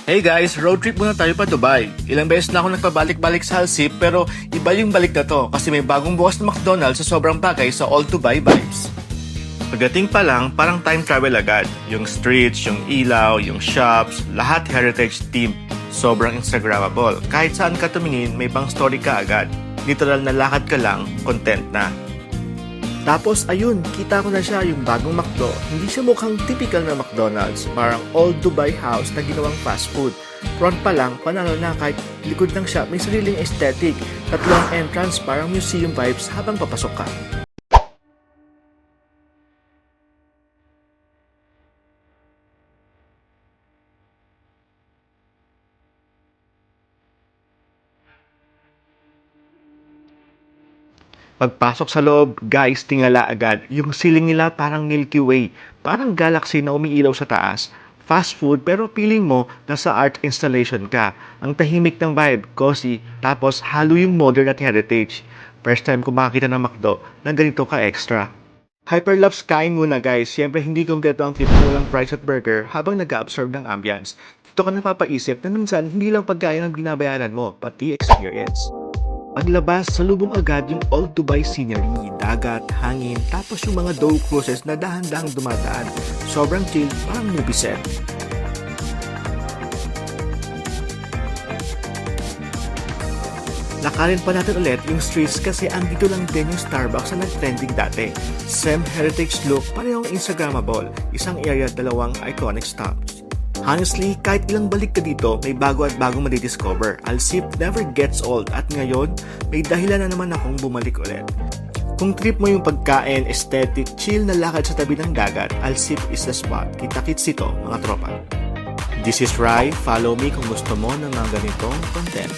Hey guys, road trip muna tayo pa Dubai. Ilang beses na ako nagpabalik-balik sa Alsip pero iba yung balik na to kasi may bagong bukas na McDonald's sa sobrang bagay sa All Dubai vibes. Pagdating pa lang, parang time travel agad. Yung streets, yung ilaw, yung shops, lahat heritage theme. Sobrang Instagrammable. Kahit saan ka tumingin, may pang story ka agad. Literal na lakad ka lang, content na. Tapos ayun, kita ko na siya yung bagong McDo. Hindi siya mukhang typical na McDonald's, parang all Dubai house na ginawang fast food. Front pa lang, panalo na kahit likod ng shop may sariling aesthetic. Tatlong entrance parang museum vibes habang papasok ka. Pagpasok sa loob, guys, tingala agad. Yung ceiling nila parang Milky Way. Parang galaxy na umiilaw sa taas. Fast food pero feeling mo nasa art installation ka. Ang tahimik ng vibe, cozy, tapos halo yung modern at heritage. First time ko makakita ng McDo na ganito ka extra. Hyperlapse kain muna guys. Siyempre hindi kompleto ang titimulang fries at burger habang nag-absorb ng ambience. Dito ka napapaisip na minsan hindi lang pagkain ang binabayaran mo, pati experience. Paglabas, salubong agad yung Old Dubai scenery, dagat, hangin, tapos yung mga dough cruises na dahan-dahang dumadaan. Sobrang chill, parang movie set. Lakarin pa natin ulit yung streets kasi andito lang din yung Starbucks na nag-trending dati. Same heritage look, parehong Instagrammable. Isang area, dalawang iconic stops. Honestly, kahit ilang balik ka dito, may bago at bagong madidiscover. Alsip never gets old at ngayon, may dahilan na naman akong bumalik ulit. Kung trip mo yung pagkain, aesthetic, chill na lakad sa tabi ng dagat, Alsip is the spot. Kita-kits ito, mga tropa. This is Rai. Follow me kung gusto mo ng mga ganitong content.